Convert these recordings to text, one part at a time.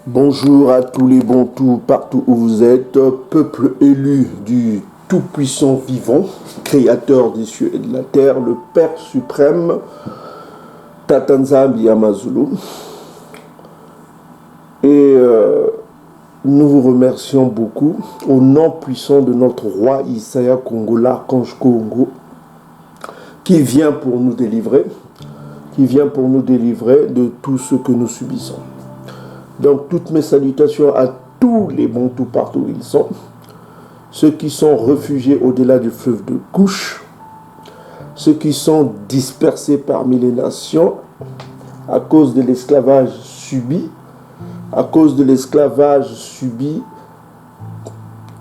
Bonjour à tous les Bantous partout où vous êtes, peuple élu du Tout-Puissant Vivant, Créateur des cieux et de la terre, le Père suprême, Tatanzambi Amazulu. Et nous vous remercions beaucoup au nom puissant de notre roi Isaiah Congo, l'archange Congo, qui vient pour nous délivrer, de tout ce que nous subissons. Donc, toutes mes salutations à tous les Bantous partout où ils sont, ceux qui sont réfugiés au-delà du fleuve de Couche, ceux qui sont dispersés parmi les nations à cause de l'esclavage subi,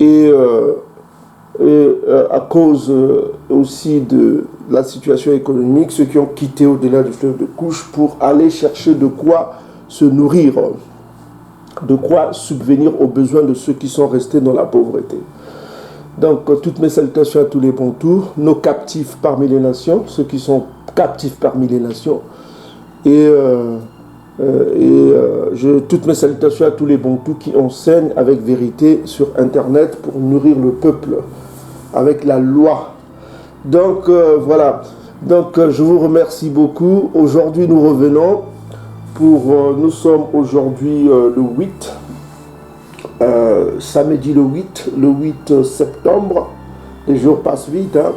et à cause aussi de la situation économique, ceux qui ont quitté au-delà du fleuve de Couche pour aller chercher de quoi se nourrir, de quoi subvenir aux besoins de ceux qui sont restés dans la pauvreté. Donc, toutes mes salutations à tous les Bantous, nos captifs parmi les nations, ceux qui sont captifs parmi les nations, toutes mes salutations à tous les Bantous qui enseignent avec vérité sur Internet pour nourrir le peuple avec la loi. Donc, voilà. Donc, je vous remercie beaucoup. Aujourd'hui, nous revenons. Nous sommes aujourd'hui le 8, samedi le 8 septembre. Les jours passent vite. Hein.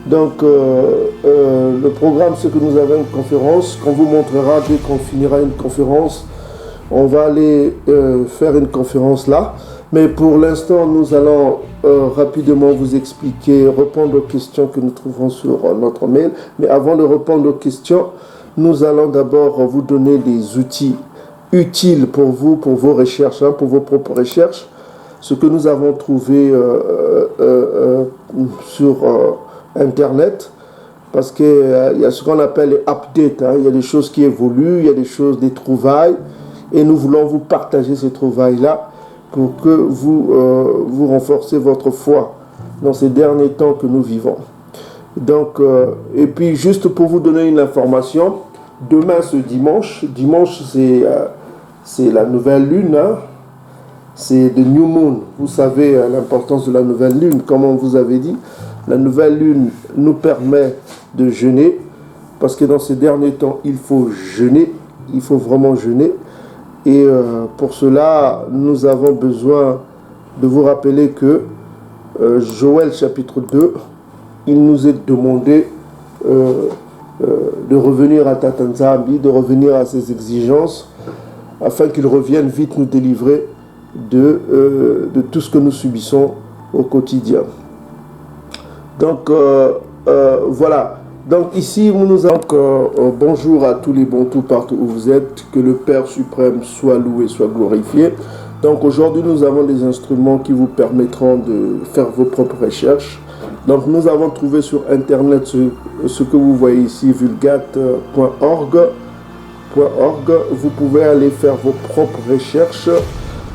Donc, le programme, c'est que nous avons une conférence qu'on vous montrera dès qu'on finira une conférence. On va aller faire une conférence là. Mais pour l'instant, nous allons rapidement vous expliquer, répondre aux questions que nous trouverons sur notre mail. Mais avant de répondre aux questions, nous allons d'abord vous donner des outils utiles pour vous, pour vos recherches, hein, pour vos propres recherches. Ce que nous avons trouvé sur Internet, parce qu'il y a ce qu'on appelle les updates. Hein. Il y a des choses qui évoluent, il y a des choses, des trouvailles, et nous voulons vous partager ces trouvailles-là pour que vous renforcez votre foi dans ces derniers temps que nous vivons. Donc, et puis juste pour vous donner une information, demain ce dimanche c'est la nouvelle lune, hein, c'est the new moon. Vous savez l'importance de la nouvelle lune, comme on vous avait dit. La nouvelle lune nous permet de jeûner, parce que dans ces derniers temps, il faut jeûner, il faut vraiment jeûner. Et pour cela, nous avons besoin de vous rappeler que Joël chapitre 2, il nous est demandé de revenir à Tatanzambi, de revenir à ses exigences, afin qu'il revienne vite nous délivrer de tout ce que nous subissons au quotidien. Donc, voilà. Donc ici, nous avons bonjour à tous les Bantous partout où vous êtes, que le Père suprême soit loué, soit glorifié. Donc aujourd'hui, nous avons des instruments qui vous permettront de faire vos propres recherches. Donc nous avons trouvé sur Internet ce que vous voyez ici, vulgate.org. Vous pouvez aller faire vos propres recherches.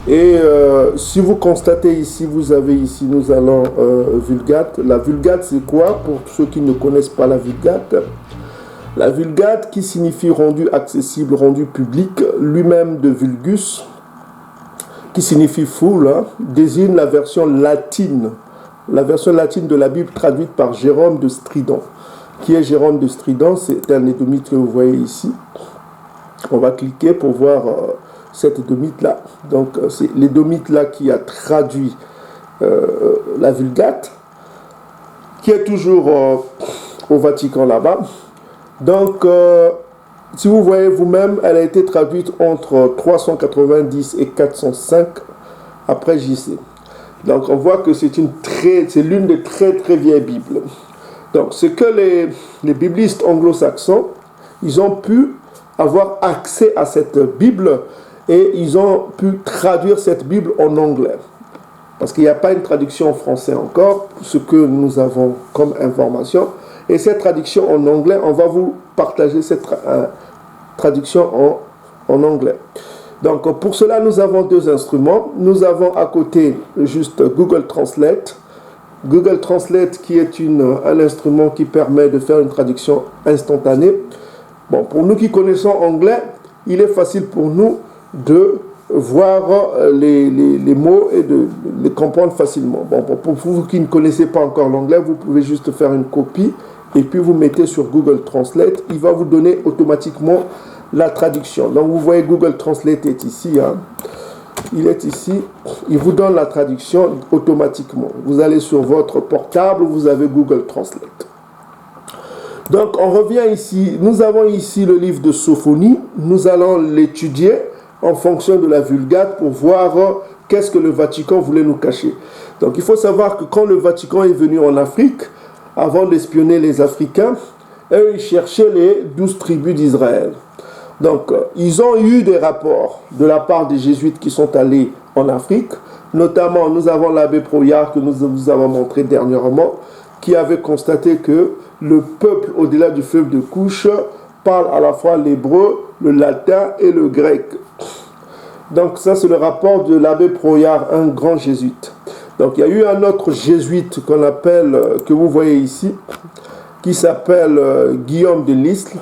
Et si vous constatez ici, vous avez ici, nous allons Vulgate. La Vulgate, c'est quoi? Pour ceux qui ne connaissent pas la Vulgate. La Vulgate, qui signifie rendu accessible, rendu public, lui-même de vulgus, qui signifie foule, hein, désigne la version latine de la Bible traduite par Jérôme de Stridon. Qui est Jérôme de Stridon? C'est un édomite que vous voyez ici. On va cliquer pour voir cet édomite-là. Donc, c'est l'édomite-là qui a traduit la Vulgate, qui est toujours au Vatican là-bas. Donc, si vous voyez vous-même, elle a été traduite entre 390 et 405 après JC. Donc, on voit que c'est l'une des très très vieilles Bibles. Donc, c'est que les biblistes anglo-saxons, ils ont pu avoir accès à cette Bible et ils ont pu traduire cette Bible en anglais. Parce qu'il n'y a pas une traduction en français encore, ce que nous avons comme information. Et cette traduction en anglais, on va vous partager cette traduction en anglais. Donc pour cela, nous avons deux instruments. Nous avons à côté juste Google Translate. Google Translate qui est un instrument qui permet de faire une traduction instantanée. Bon, pour nous qui connaissons anglais, il est facile pour nous de voir les mots et de les comprendre facilement. Bon, pour vous qui ne connaissez pas encore l'anglais, vous pouvez juste faire une copie et puis vous mettez sur Google Translate. Il va vous donner automatiquement la traduction. Donc vous voyez Google Translate est ici. Hein. Il est ici. Il vous donne la traduction automatiquement. Vous allez sur votre portable, vous avez Google Translate. Donc on revient ici. Nous avons ici le livre de Sophonie. Nous allons l'étudier en fonction de la Vulgate pour voir qu'est-ce que le Vatican voulait nous cacher. Donc il faut savoir que quand le Vatican est venu en Afrique, avant d'espionner les Africains, eux, ils cherchaient les 12 tribus d'Israël. Donc ils ont eu des rapports de la part des jésuites qui sont allés en Afrique. Notamment, nous avons l'abbé Proyard que nous vous avons montré dernièrement, qui avait constaté que le peuple au-delà du fleuve de Couche parle à la fois l'hébreu, le latin et le grec. Donc ça c'est le rapport de l'abbé Proyard, un grand jésuite. Donc il y a eu un autre jésuite qu'on appelle, que vous voyez ici, qui s'appelle Guillaume de Lisle.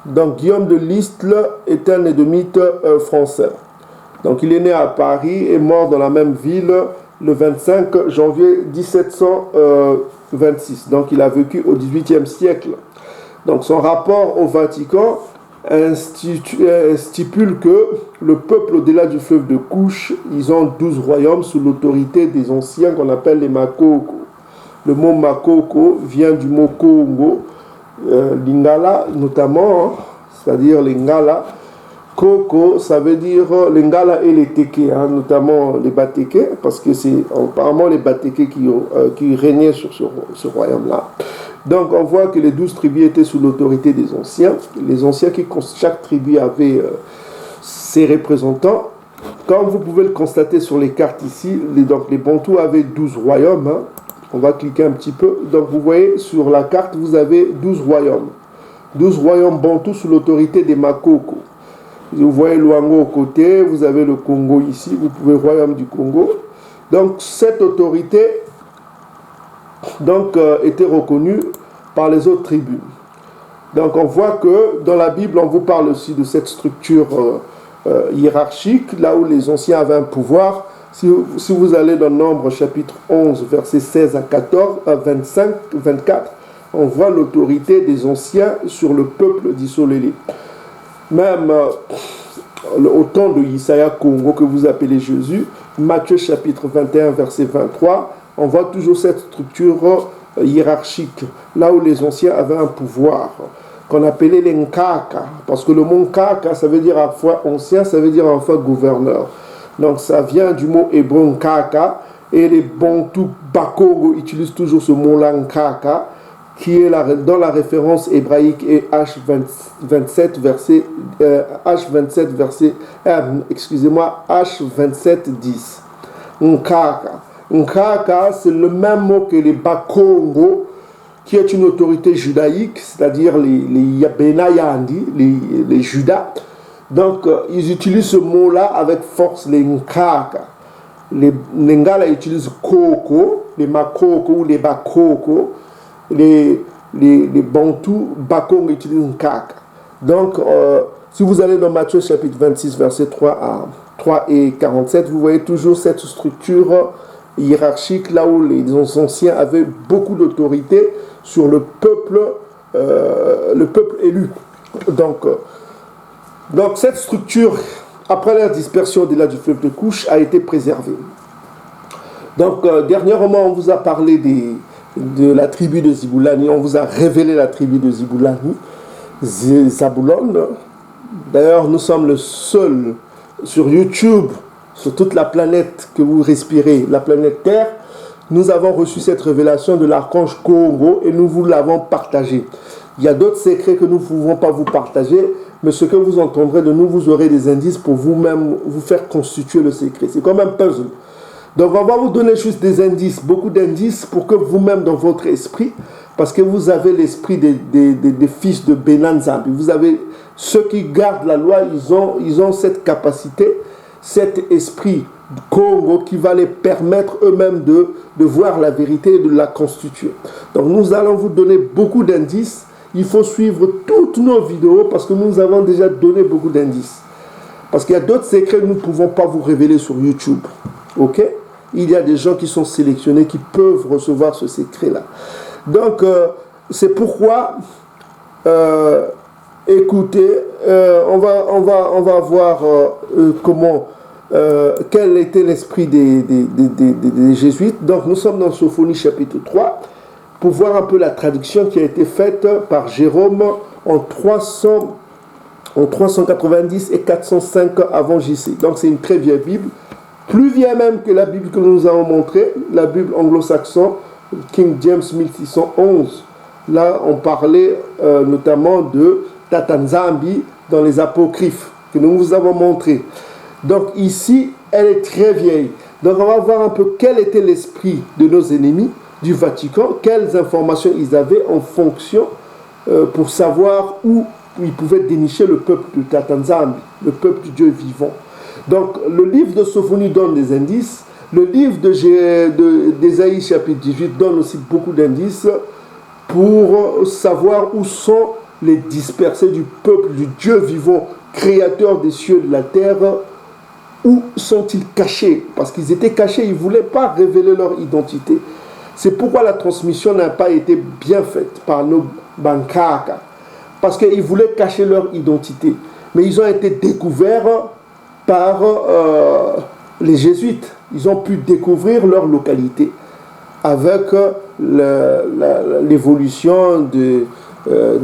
Donc Guillaume de Lisle est un édomite français. Donc il est né à Paris et mort dans la même ville le 25 janvier 1726. Donc il a vécu au XVIIIe siècle. Donc son rapport au Vatican stipule que le peuple au-delà du fleuve de Couche, ils ont 12 royaumes sous l'autorité des anciens qu'on appelle les Makoko. Le mot Makoko vient du mot Congo, Lingala notamment, hein, c'est-à-dire Lingala. Koko, ça veut dire Lingala et les Teke, hein, notamment les Bateke, parce que c'est apparemment les Bateke qui régnaient sur ce royaume-là. Donc on voit que les 12 tribus étaient sous l'autorité des anciens. Les anciens, chaque tribu avait ses représentants. Comme vous pouvez le constater sur les cartes ici, les Bantous avaient 12 royaumes. Hein. On va cliquer un petit peu. Donc vous voyez sur la carte, vous avez 12 royaumes. 12 royaumes Bantous sous l'autorité des Makoko. Vous voyez Luango au côté, vous avez le Congo ici, vous pouvez royaume du Congo. Donc cette autorité était reconnue par les autres tribus. Donc on voit que dans la Bible, on vous parle aussi de cette structure hiérarchique, là où les anciens avaient un pouvoir. Si vous allez dans Nombre chapitre 11, versets 16 à 14, à 25, 24, on voit l'autorité des anciens sur le peuple d'Isolélé. Même au temps de Isaiah Congo que vous appelez Jésus, Matthieu chapitre 21, verset 23, on voit toujours cette structure hiérarchique, là où les anciens avaient un pouvoir, qu'on appelait les Nkaka, parce que le mot Nkaka, ça veut dire à la fois ancien, ça veut dire à la fois gouverneur. Donc ça vient du mot hébreu Nkaka, et les Bantous Bakongo utilisent toujours ce mot-là Nkaka, qui est dans la référence hébraïque et H27 verset H27 10. Nkaka. Nkaka, c'est le même mot que les Bakongo, qui est une autorité judaïque, c'est-à-dire les Benayandi, les Judas. Donc, ils utilisent ce mot-là avec force, les Nkaka. Les Ngala utilisent Koko, les Makoko ou les Bakoko. Les Bantous, Bakong utilisent Nkaka. Donc, si vous allez dans Matthieu chapitre 26, versets 3 et 47, vous voyez toujours cette structure hiérarchique, là où les anciens avaient beaucoup d'autorité sur le peuple élu. Donc cette structure, après la dispersion au-delà du fleuve de Couche, a été préservée. Donc, dernièrement, on vous a parlé de la tribu de Ziboulani, on vous a révélé la tribu de Ziboulani, Zaboulon. D'ailleurs, nous sommes le seul sur YouTube, sur toute la planète que vous respirez, la planète Terre. Nous avons reçu cette révélation de l'archange Congo et nous vous l'avons partagé. Il y a d'autres secrets que nous ne pouvons pas vous partager, mais ce que vous entendrez de nous, vous aurez des indices pour vous-même vous faire constituer le secret. C'est comme un puzzle. Donc on va vous donner juste des indices, beaucoup d'indices pour que vous-même dans votre esprit, parce que vous avez l'esprit des fils de Benanzambi, vous avez ceux qui gardent la loi, ils ont cette capacité, cet esprit Congo qui va les permettre eux-mêmes de voir la vérité et de la constituer. Donc nous allons vous donner beaucoup d'indices. Il faut suivre toutes nos vidéos parce que nous avons déjà donné beaucoup d'indices. Parce qu'il y a d'autres secrets que nous ne pouvons pas vous révéler sur YouTube. Ok? Il y a des gens qui sont sélectionnés qui peuvent recevoir ce secret-là. Donc, c'est pourquoi, écoutez, on va voir comment, quel était l'esprit des jésuites. Donc, nous sommes dans Sophonie chapitre 3 pour voir un peu la traduction qui a été faite par Jérôme en 390 et 405 avant JC. Donc, c'est une très vieille Bible. Plus vieille même que la Bible que nous avons montrée, la Bible anglo-saxonne, King James 1611. Là, on parlait notamment de Tatanzambi dans les apocryphes que nous vous avons montré. Donc ici, elle est très vieille. Donc on va voir un peu quel était l'esprit de nos ennemis du Vatican, quelles informations ils avaient en fonction pour savoir où ils pouvaient dénicher le peuple de Tatanzambi, le peuple du Dieu vivant. Donc, le livre de Sophonie donne des indices. Le livre d'Ésaïe, chapitre 18, donne aussi beaucoup d'indices pour savoir où sont les dispersés du peuple du Dieu vivant, créateur des cieux et de la terre. Où sont-ils cachés? Parce qu'ils étaient cachés, ils ne voulaient pas révéler leur identité. C'est pourquoi la transmission n'a pas été bien faite par nos bankaka. Parce qu'ils voulaient cacher leur identité. Mais ils ont été découverts par les jésuites. Ils ont pu découvrir leur localité avec l'évolution des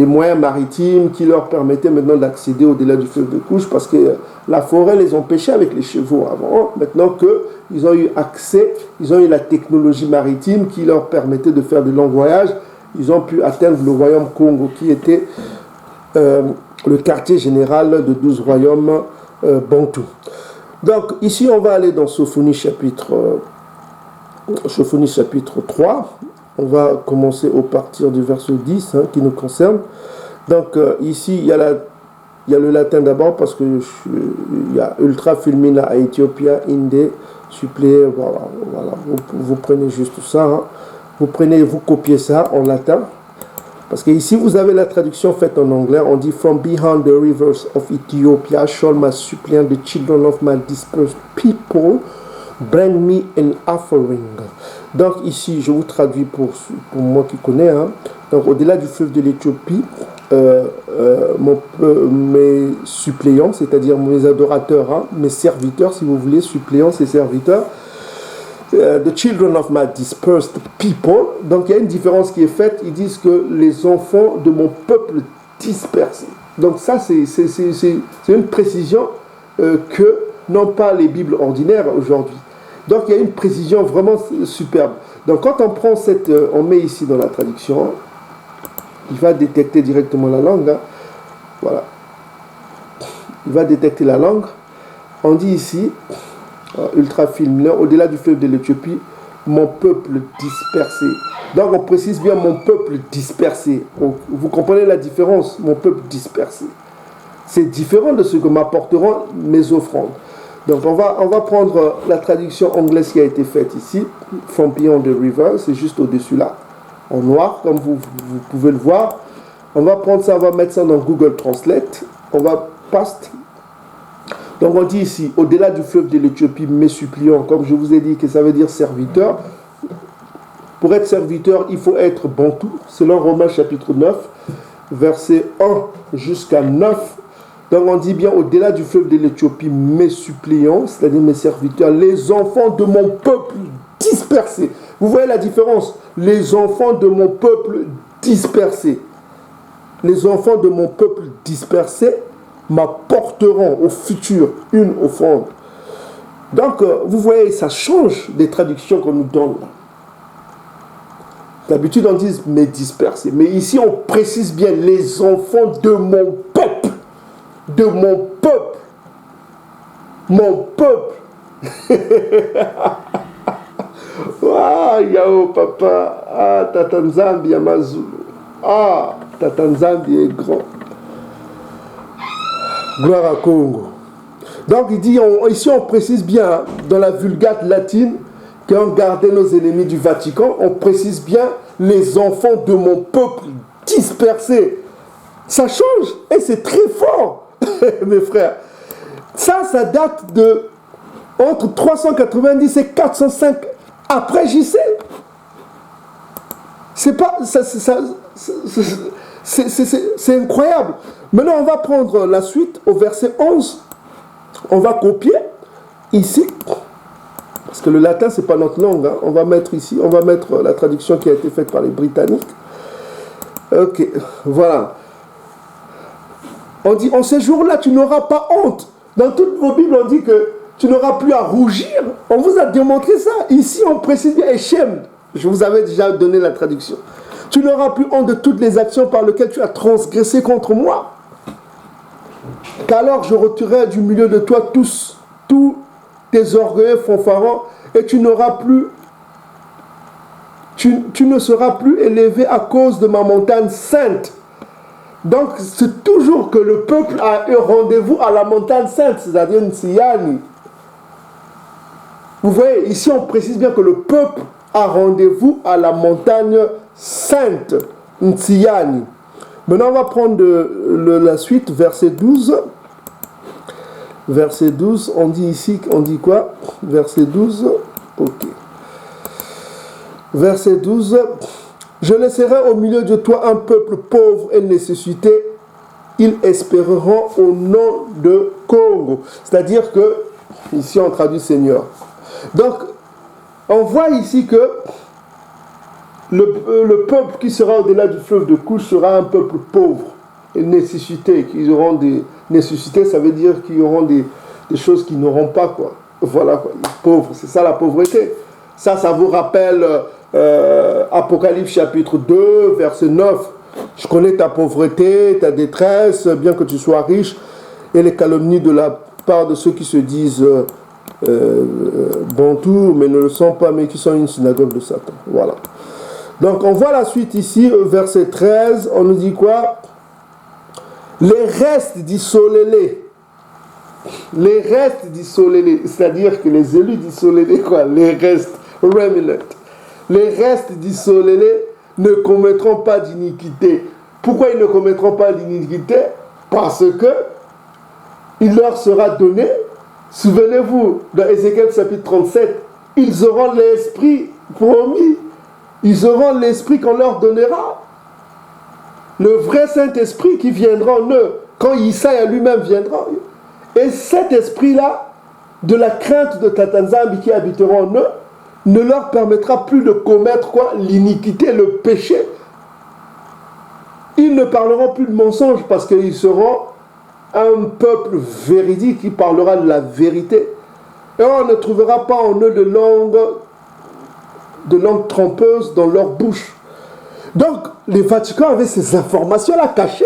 moyens maritimes qui leur permettaient maintenant d'accéder au-delà du fleuve de Couche, parce que la forêt les empêchait avec les chevaux avant. Maintenant qu'ils ont eu accès, ils ont eu la technologie maritime qui leur permettait de faire de longs voyages, ils ont pu atteindre le royaume Congo qui était le quartier général de 12 royaumes Bantou. Donc ici on va aller dans Sophonie chapitre 3. On va commencer au partir du verset 10 qui nous concerne. Donc ici il y a le latin d'abord parce que il y a ultra fulmina Ethiopia inde suppléé. Voilà. Vous prenez juste ça. Vous copiez ça en latin. Parce que ici, vous avez la traduction faite en anglais. On dit « From behind the rivers of Ethiopia shall my suppliant, the children of my dispersed people, bring me an offering. » Donc ici, je vous traduis pour moi qui connais. Donc au-delà du fleuve de l'Éthiopie, mes suppléants, c'est-à-dire mes adorateurs, mes serviteurs, si vous voulez, suppléants et serviteurs, the children of my dispersed people. Donc il y a une différence qui est faite. Ils disent que les enfants de mon peuple dispersé. Donc ça c'est une précision que n'ont pas les Bibles ordinaires aujourd'hui. Donc il y a une précision vraiment superbe. Donc quand on prend on met ici dans la traduction, il va détecter directement la langue. Voilà. Il va détecter la langue. On dit ici ultra film, au-delà du fleuve de l'Éthiopie, mon peuple dispersé. Donc on précise bien mon peuple dispersé. Vous comprenez la différence? Mon peuple dispersé. C'est différent de ce que m'apporteront mes offrandes. Donc on va prendre la traduction anglaise qui a été faite ici, From Beyond the River, c'est juste au-dessus là, en noir, comme vous pouvez le voir. On va prendre ça, on va mettre ça dans Google Translate. On va paste. Donc on dit ici, au-delà du fleuve de l'Éthiopie, mes suppliants, comme je vous ai dit que ça veut dire serviteur. Pour être serviteur, il faut être bantou, selon Romains chapitre 9, verset 1 jusqu'à 9. Donc on dit bien, au-delà du fleuve de l'Éthiopie, mes suppliants, c'est-à-dire mes serviteurs, les enfants de mon peuple dispersés. Vous voyez la différence? Les enfants de mon peuple dispersés. Les enfants de mon peuple dispersés m'apporteront au futur une offrande. Donc, vous voyez, ça change des traductions qu'on nous donne. D'habitude, on dit mais dispersés. Mais ici, on précise bien les enfants de mon peuple. De mon peuple. Mon peuple. Ah, yao papa. Ah, Tatanzambi Amazulu. Ah, Tatanzambi est grand. Gloire à Congo. Donc il dit, ici on précise bien dans la Vulgate latine qu'on gardait nos ennemis du Vatican, on précise bien les enfants de mon peuple dispersés. Ça change et c'est très fort, mes frères. Ça date de entre 390 et 405 après JC. C'est pas... C'est incroyable. Maintenant, on va prendre la suite au verset 11. On va copier ici. Parce que le latin, c'est pas notre langue. Hein. On va mettre ici, on va mettre la traduction qui a été faite par les Britanniques. Ok, voilà. On dit, en ces jours-là, tu n'auras pas honte. Dans toutes vos Bibles, on dit que tu n'auras plus à rougir. On vous a démontré ça. Ici, on précise bien Echem. Je vous avais déjà donné la traduction. Tu n'auras plus honte de toutes les actions par lesquelles tu as transgressé contre moi. Qu'alors je retirerai du milieu de toi tous tes orgueils fanfarons, et tu n'auras plus, tu ne seras plus élevé à cause de ma montagne sainte. Donc c'est toujours que le peuple a eu rendez-vous à la montagne sainte, c'est-à-dire Ntsiyani. Vous voyez, ici on précise bien que le peuple a rendez-vous à la montagne sainte, Ntsiyani. Maintenant on va prendre la suite, verset 12. Verset 12, on dit ici, on dit quoi? Verset 12, ok. Verset 12, je laisserai au milieu de toi un peuple pauvre et nécessité, ils espéreront au nom de Congo. C'est-à-dire que, ici on traduit Seigneur. Donc, on voit ici que le peuple qui sera au-delà du fleuve de Couche sera un peuple pauvre et nécessité, qu'ils auront des nécessités, ça veut dire qu'ils auront des choses qu'ils n'auront pas, quoi. Voilà, quoi. Les pauvres, c'est ça la pauvreté. Ça vous rappelle Apocalypse chapitre 2, verset 9. Je connais ta pauvreté, ta détresse, bien que tu sois riche, et les calomnies de la part de ceux qui se disent Bantou, mais ne le sont pas, mais qui sont une synagogue de Satan. Voilà. Donc on voit la suite ici, verset 13, on nous dit quoi? Les restes d'Isolélé. Les restes d'Isolélé, c'est-à-dire que les élus d'Isolélé, quoi, les restes, remnant. Les restes d'Isolélé ne commettront pas d'iniquité. Pourquoi ils ne commettront pas d'iniquité? Parce que il leur sera donné, souvenez-vous, dans Ézéchiel chapitre 37, ils auront l'esprit promis. Ils auront l'esprit qu'on leur donnera. Le vrai Saint-Esprit qui viendra en eux, quand Isaïe lui-même viendra. Et cet esprit-là, de la crainte de Tatanzambi qui habitera en eux, ne leur permettra plus de commettre quoi? L'iniquité, le péché. Ils ne parleront plus de mensonges parce qu'ils seront un peuple véridique qui parlera de la vérité. Et on ne trouvera pas en eux de langue trompeuse dans leur bouche. Donc, les Vatican avaient ces informations-là cachées.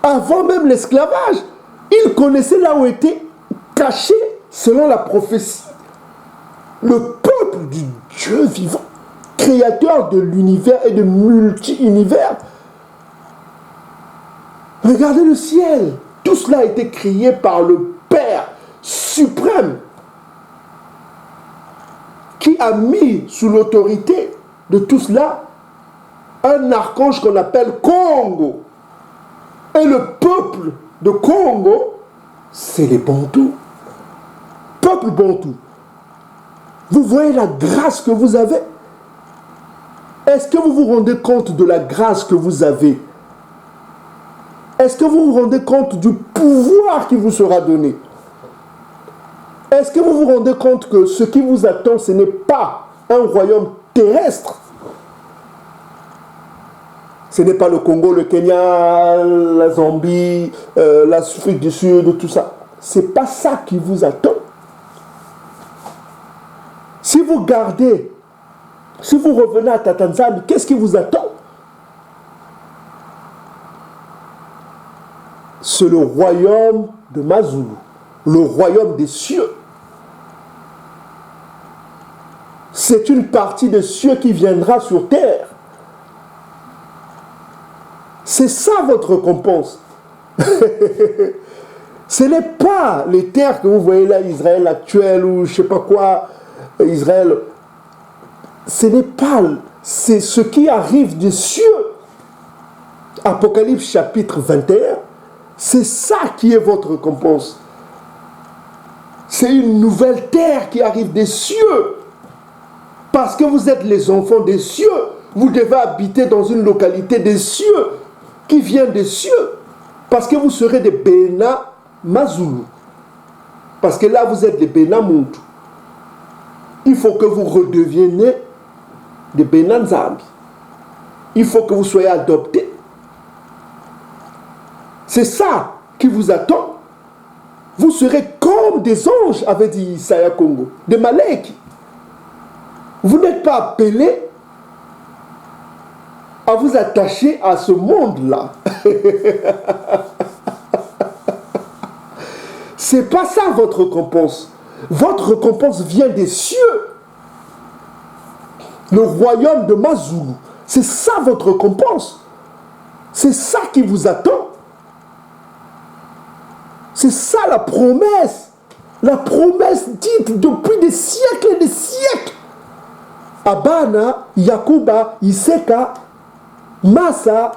Avant même l'esclavage, ils connaissaient là où était caché, selon la prophétie, le peuple du Dieu vivant, créateur de l'univers et de multi-univers. Regardez le ciel. Tout cela a été créé par le Père suprême, qui a mis sous l'autorité de tout cela un archange qu'on appelle Congo. Et le peuple de Congo, c'est les Bantous. Peuple Bantou. Vous voyez la grâce que vous avez? Est-ce que vous vous rendez compte de la grâce que vous avez? Est-ce que vous vous rendez compte du pouvoir qui vous sera donné? Est-ce que vous vous rendez compte que ce qui vous attend, ce n'est pas un royaume terrestre? Ce n'est pas le Congo, le Kenya, la Zambie, l'Afrique du Sud, tout ça. Ce n'est pas ça qui vous attend. Si vous gardez, si vous revenez à Tatanzambi, qu'est-ce qui vous attend? C'est le royaume de Mazulu, le royaume des cieux. C'est une partie des cieux qui viendra sur terre. C'est ça votre récompense. Ce n'est pas les terres que vous voyez là, Israël actuel ou je ne sais pas quoi, Israël. Ce n'est pas, c'est ce qui arrive des cieux. Apocalypse chapitre 21, c'est ça qui est votre récompense. C'est une nouvelle terre qui arrive des cieux. Parce que vous êtes les enfants des cieux, vous devez habiter dans une localité des cieux, qui vient des cieux. Parce que vous serez des Bena Mazulu. Parce que là, vous êtes des Bena Muntu. Il faut que vous redeveniez des Bena Nzambi. Il faut que vous soyez adoptés. C'est ça qui vous attend. Vous serez comme des anges, avait dit Isaiah Congo, des Malek. Vous n'êtes pas appelés à vous attacher à ce monde-là. C'est pas ça votre récompense. Votre récompense vient des cieux. Le royaume de Mazulu. C'est ça votre récompense. C'est ça qui vous attend. C'est ça la promesse. La promesse dite depuis des siècles et des siècles. Abana, Yakuba, Iseka, Massa.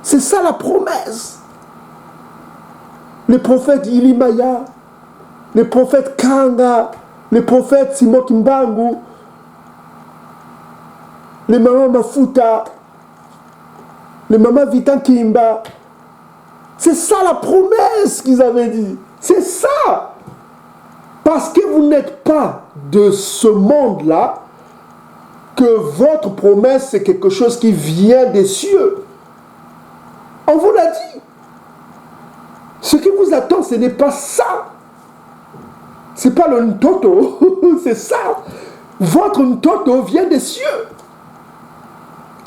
C'est ça la promesse. Les prophètes Ilimaya, les prophètes Kanga, les prophètes Simon Kimbangu, les mamans Mafuta, les mamans Vitan Kimba. C'est ça la promesse qu'ils avaient dit. C'est ça. Parce que vous n'êtes pas de ce monde-là, que votre promesse, c'est quelque chose qui vient des cieux. On vous l'a dit. Ce qui vous attend, ce n'est pas ça. Ce n'est pas le Ntoto. C'est ça. Votre Ntoto vient des cieux.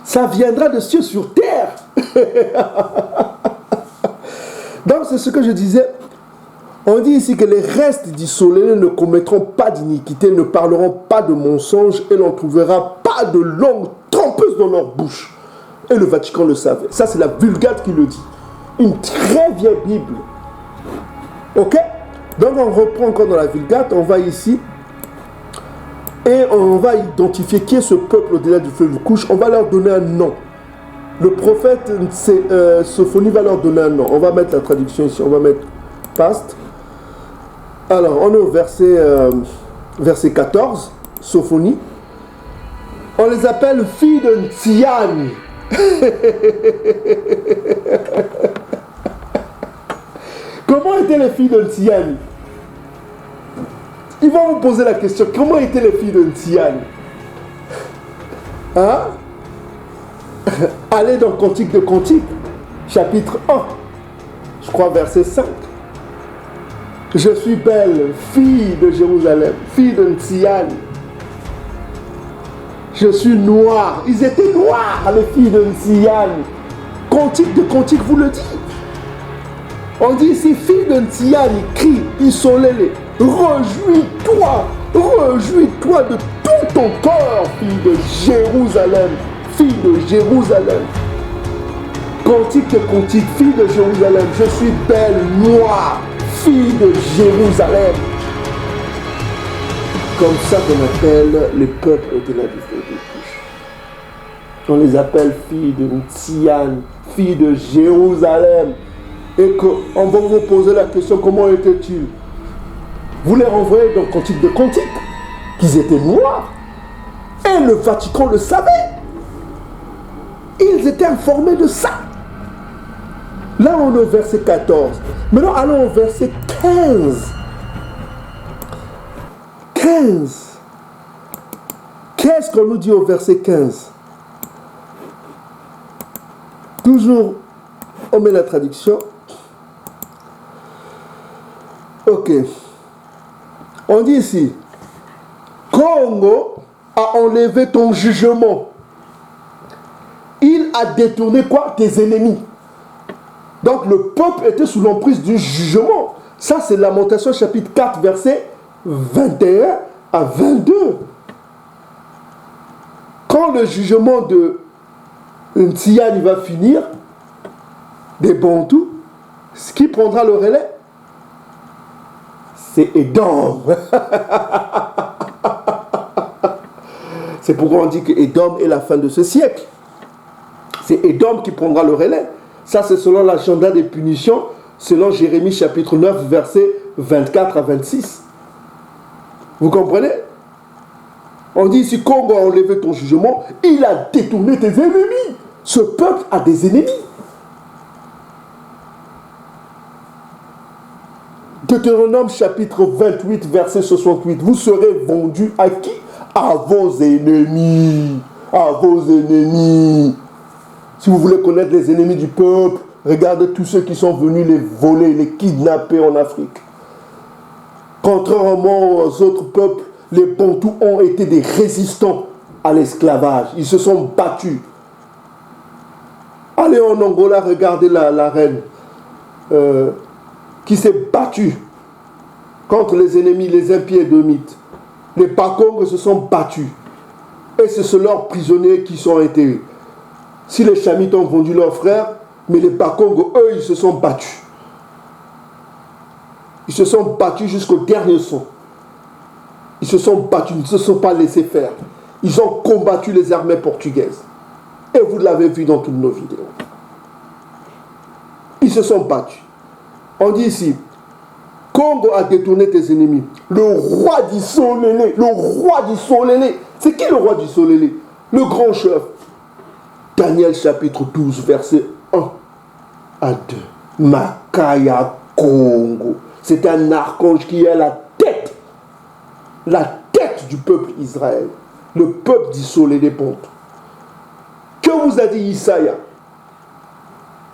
Ça viendra des cieux sur terre. Donc, c'est ce que je disais. On dit ici que les restes d'isolés ne commettront pas d'iniquité, ne parleront pas de mensonges et l'on ne trouvera pas de langue trompeuse dans leur bouche. Et le Vatican le savait. Ça, c'est la Vulgate qui le dit. Une très vieille Bible. Ok? Donc, on reprend encore dans la Vulgate. On va ici. Et on va identifier qui est ce peuple au-delà du fleuve Couche. On va leur donner un nom. Le prophète Sophonie va leur donner un nom. On va mettre la traduction ici. On va mettre Past. Alors, on est au verset 14. Sophonie. On les appelle filles de Ntian. Comment étaient les filles de Ntian? Ils vont vous poser la question. Comment étaient les filles de Ntian? Hein? Allez dans Cantique de Cantique, chapitre 1, je crois verset 5. Je suis belle, fille de Jérusalem, fille de Ntian. Je suis noire. Ils étaient noirs, les filles de Ntian. Cantique de Cantique vous le dit. On dit ici, fille de Ntian, il crie, isolez-les. Réjouis-toi, réjouis-toi de tout ton corps, fille de Jérusalem. Fille de Jérusalem. Cantique de Cantique, fille de Jérusalem. Je suis belle, noire, fille de Jérusalem. Comme ça qu'on appelle les peuples au-delà du fleuve de Couche. On les appelle filles de Ntian, filles de Jérusalem. Et qu'on va vous poser la question, comment étaient-ils? Vous les renvoyez dans Cantique de Cantique, qu'ils étaient noirs. Et le Vatican le savait. Ils étaient informés de ça. Là, on est au verset 14. Maintenant, allons au verset 15. 15. Qu'est-ce qu'on nous dit au verset 15? Toujours, on met la traduction. Ok. On dit ici, Congo a enlevé ton jugement. Il a détourné quoi? Tes ennemis. Donc le peuple était sous l'emprise du jugement. Ça, c'est Lamentation chapitre 4, verset 21 à 22. Quand le jugement de Ntian va finir, des Bantous, ce qui prendra le relais, c'est Édom. C'est pourquoi on dit que Édom est la fin de ce siècle. C'est Édom qui prendra le relais. Ça, c'est selon l'agenda des punitions, selon Jérémie chapitre 9, verset 24 à 26. Vous comprenez? On dit ici, Congo a enlevé ton jugement, il a détourné tes ennemis. Ce peuple a des ennemis. Deutéronome chapitre 28, verset 68. Vous serez vendus à qui? À vos ennemis. À vos ennemis. Si vous voulez connaître les ennemis du peuple, regardez tous ceux qui sont venus les voler, les kidnapper en Afrique. Contrairement aux autres peuples, les Bantous ont été des résistants à l'esclavage. Ils se sont battus. Allez en Angola, regardez la reine qui s'est battue contre les ennemis, les impies édomites. Les Bakongos se sont battus. Et ce sont leurs prisonniers qui sont enterrés. Si les Chamites ont vendu leurs frères, mais les Bakongos, eux, ils se sont battus. Ils se sont battus jusqu'au dernier son. Ils se sont battus, ils ne se sont pas laissés faire. Ils ont combattu les armées portugaises. Et vous l'avez vu dans toutes nos vidéos. Ils se sont battus. On dit ici, Congo a détourné tes ennemis. Le roi d'Issolélé, le roi d'Issolélé. C'est qui le roi d'Issolélé? Le grand chef. Daniel chapitre 12, verset 1 à 2. Makaya Congo. C'est un archange qui est la tête du peuple Israël. Le peuple d'Issolélé Ponto. Que vous a dit Isaïe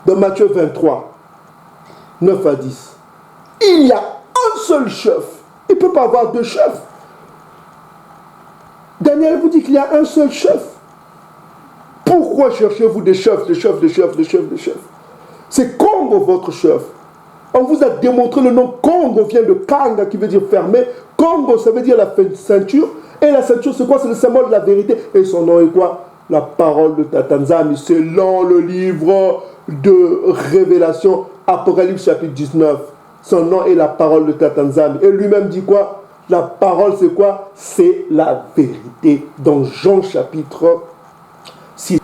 dans Matthieu 23, 9 à 10? Il y a un seul chef. Il ne peut pas avoir deux chefs. Daniel vous dit qu'il y a un seul chef. Pourquoi cherchez-vous des chefs? C'est Congo votre chef. On vous a démontré le nom Congo vient de Kanga qui veut dire fermé. Congo ça veut dire la ceinture. Et la ceinture c'est quoi? C'est le symbole de la vérité. Et son nom est quoi? La parole de Tatanzami. Selon le livre de Révélation, Apocalypse chapitre 19. Son nom est la parole de Tatanzami. Et lui-même dit quoi? La parole c'est quoi? C'est la vérité. Dans Jean chapitre 6.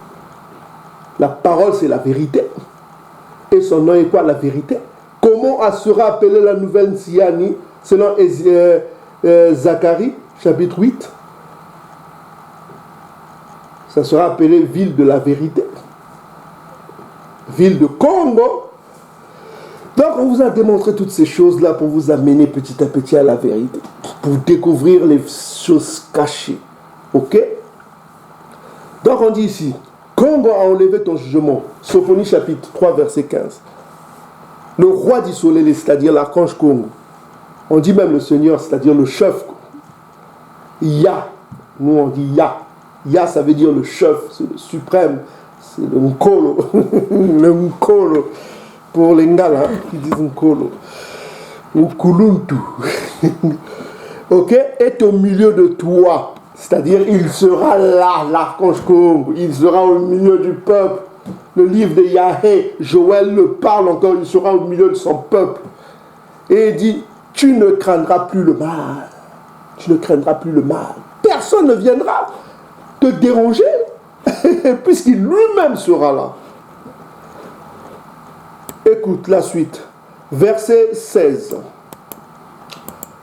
La parole c'est la vérité. Et son nom est quoi? La vérité. Comment sera appelée la nouvelle Siani selon Zacharie chapitre 8? Ça sera appelé ville de la vérité. Ville de Congo. Donc on vous a démontré toutes ces choses-là pour vous amener petit à petit à la vérité. Pour découvrir les choses cachées. Ok? Donc on dit ici, Congo a enlevé ton jugement. Sophonie chapitre 3 verset 15. Le roi d'Issolélé, c'est-à-dire l'archange Congo. On dit même le Seigneur, c'est-à-dire le chef. Ya. Nous on dit Ya. Ya ça veut dire le chef, c'est le suprême. C'est le Nkolo. Le Nkolo. Pour les Ngala qui disent Nkolo. Nkuluntu. Ok? Est au milieu de toi. C'est-à-dire il sera là, l'archange Congo. Il sera au milieu du peuple. Le livre de Yahé, Joël le parle encore, il sera au milieu de son peuple. Et il dit, tu ne craindras plus le mal. Tu ne craindras plus le mal. Personne ne viendra te déranger, puisqu'il lui-même sera là. Écoute la suite. Verset 16.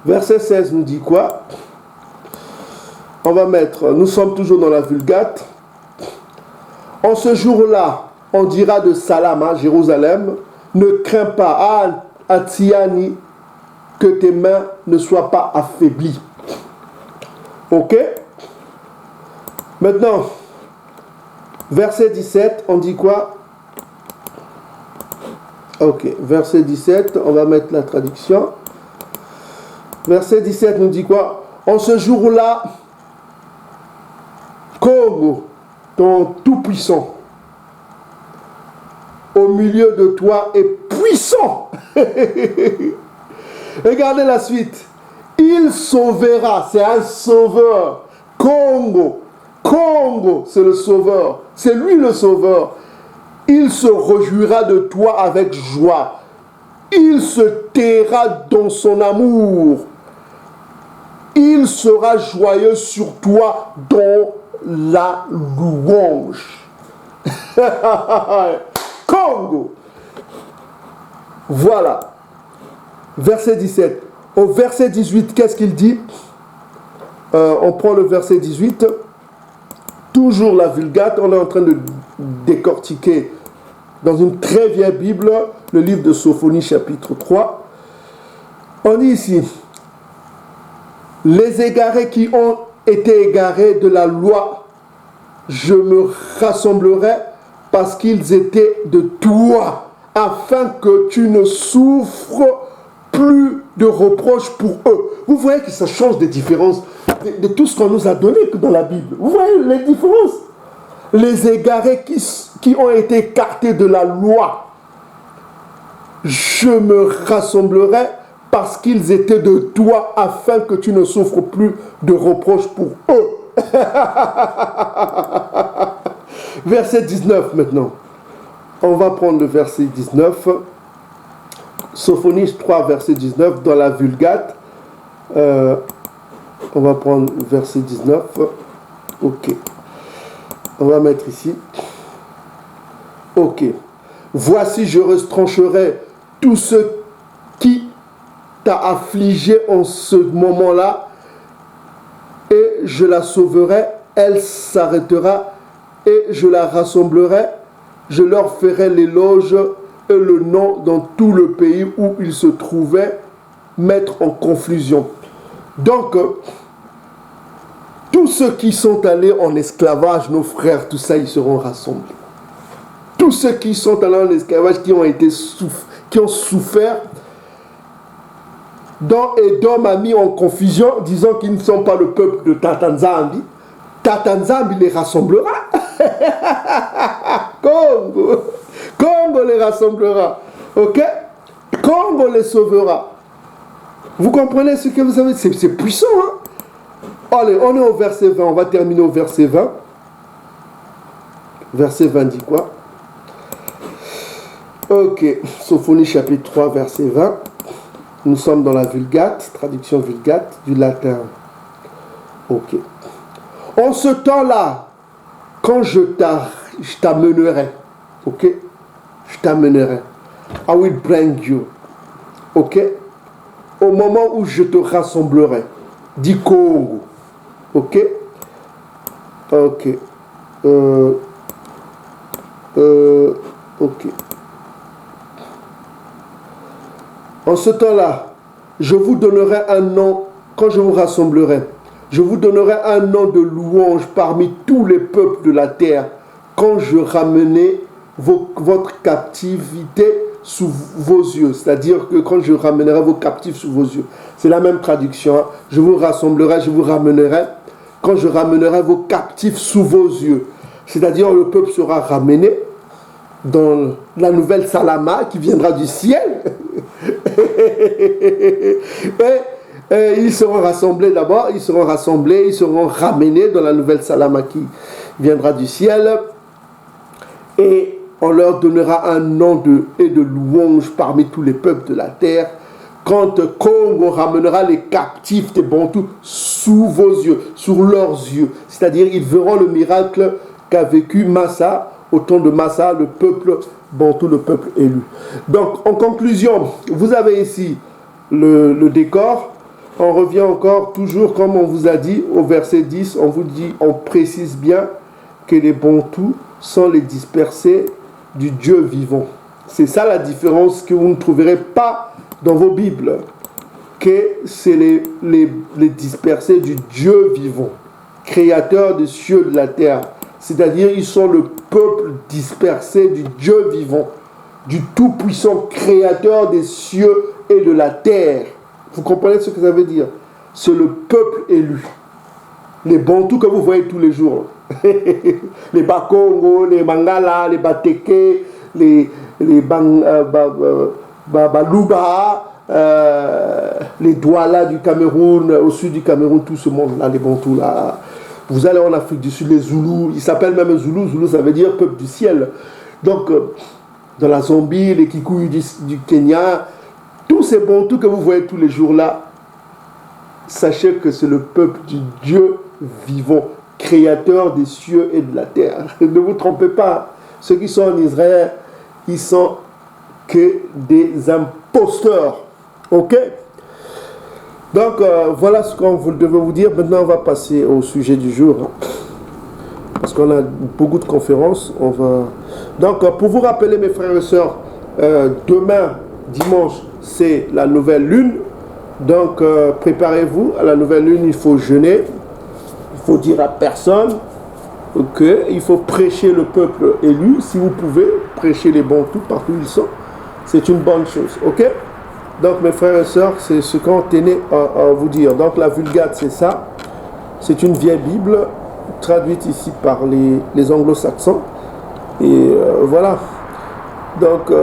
Verset 16 nous dit quoi? On va mettre, nous sommes toujours dans la Vulgate. En ce jour-là, on dira de Salam à Jérusalem, ne crains pas à Tsiani que tes mains ne soient pas affaiblies. Ok? Maintenant, verset 17, on dit quoi? Ok, verset 17, on va mettre la traduction. Verset 17 nous dit quoi? En ce jour-là, Congo, ton Tout-Puissant, au milieu de toi est puissant. Regardez la suite. Il sauvera, c'est un sauveur. Congo, c'est le sauveur. C'est lui le sauveur. Il se réjouira de toi avec joie. Il se taira dans son amour. Il sera joyeux sur toi dans la louange. Congo. Voilà. Verset 17. Au verset 18, qu'est-ce qu'il dit? On prend le verset 18. Toujours la Vulgate, on est en train de décortiquer dans une très vieille Bible, le livre de Sophonie chapitre 3. On dit ici, les égarés qui ont été égarés de la loi, je me rassemblerai parce qu'ils étaient de toi, afin que tu ne souffres plus de reproches pour eux. Vous voyez que ça change des différences de tout ce qu'on nous a donné dans la Bible. Vous voyez les différences? Les égarés qui ont été écartés de la loi, je me rassemblerai parce qu'ils étaient de toi, afin que tu ne souffres plus de reproches pour eux. Verset 19 maintenant. On va prendre le verset 19. Sophonie 3, verset 19, dans la Vulgate. On va prendre verset 19. Ok. On va mettre ici. Ok. Voici, je retrancherai tout ce qui t'a affligé en ce moment-là, et je la sauverai, elle s'arrêtera, et je la rassemblerai, je leur ferai l'éloge et le nom dans tout le pays où ils se trouvaient, mettre en confusion. Donc, tous ceux qui sont allés en esclavage, nos frères, tout ça, ils seront rassemblés. Tous ceux qui sont allés en esclavage, qui ont souffert, dont Edom a mis en confusion, disant qu'ils ne sont pas le peuple de Tatanzambi. Tatanzambi les rassemblera. Congo les rassemblera. Ok? Congo les sauvera. Vous comprenez ce que vous savez? C'est puissant, hein? Allez, on est au verset 20. On va terminer au verset 20. Verset 20 dit quoi? Ok. Sophonie chapitre 3, verset 20. Nous sommes dans la Vulgate, traduction Vulgate du latin. Ok. En ce temps-là, quand je t'amènerai, ok? Je t'amènerai. I will bring you. Ok? Au moment où je te rassemblerai. Dit Congo. Ok? Ok. Ok. En ce temps-là, je vous donnerai un nom, quand je vous rassemblerai, je vous donnerai un nom de louange parmi tous les peuples de la terre, quand je ramènerai votre captivité sous vos yeux. C'est-à-dire que quand je ramènerai vos captifs sous vos yeux. C'est la même traduction. Hein. Je vous rassemblerai, je vous ramènerai, quand je ramènerai vos captifs sous vos yeux. C'est-à-dire le peuple sera ramené dans la nouvelle Salama qui viendra du ciel. et ils seront rassemblés d'abord, ils seront ramenés dans la nouvelle Salama qui viendra du ciel, et on leur donnera un nom de louange parmi tous les peuples de la terre, quand Congo ramènera les captifs des Bantous sous vos yeux, sur leurs yeux, c'est-à-dire ils verront le miracle qu'a vécu Massa, au temps de Massa, le peuple Bantou, le peuple élu. Donc, en conclusion, vous avez ici le décor. On revient encore, toujours comme on vous a dit, au verset 10, on précise bien que les Bantous sont les dispersés du Dieu vivant. C'est ça la différence que vous ne trouverez pas dans vos Bibles, que c'est les dispersés du Dieu vivant, créateur des cieux et de la terre. C'est-à-dire, ils sont le peuple dispersé du Dieu vivant, du tout-puissant créateur des cieux et de la terre. Vous comprenez ce que ça veut dire? C'est le peuple élu. Les Bantous que vous voyez tous les jours. Les Bakongo, les Mangala, les Bateke, les Baluba, les Douala du Cameroun, au sud du Cameroun, tout ce monde-là, les Bantous là. Vous allez en Afrique du Sud, les Zoulous, ils s'appellent même Zoulous. Zoulou, ça veut dire peuple du ciel. Donc, dans la Zambie, les Kikuyu du Kenya, tous ces Bantous que vous voyez tous les jours là, sachez que c'est le peuple du Dieu vivant, créateur des cieux et de la terre. Ne vous trompez pas, ceux qui sont en Israël, ils sont que des imposteurs. Ok? Donc voilà ce qu'on devait vous dire. Maintenant on va passer au sujet du jour. Parce qu'on a beaucoup de conférences. Donc pour vous rappeler mes frères et sœurs, demain, dimanche, c'est la nouvelle lune. Donc préparez-vous à la nouvelle lune, il faut jeûner. Il faut dire à personne qu'il faut prêcher le peuple élu. Si vous pouvez, prêcher les Bantous partout où ils sont. C'est une bonne chose, ok? Donc mes frères et sœurs, c'est ce qu'on tenait à vous dire. Donc la Vulgate, c'est ça. C'est une vieille Bible, traduite ici par les anglo-saxons. Et voilà. Donc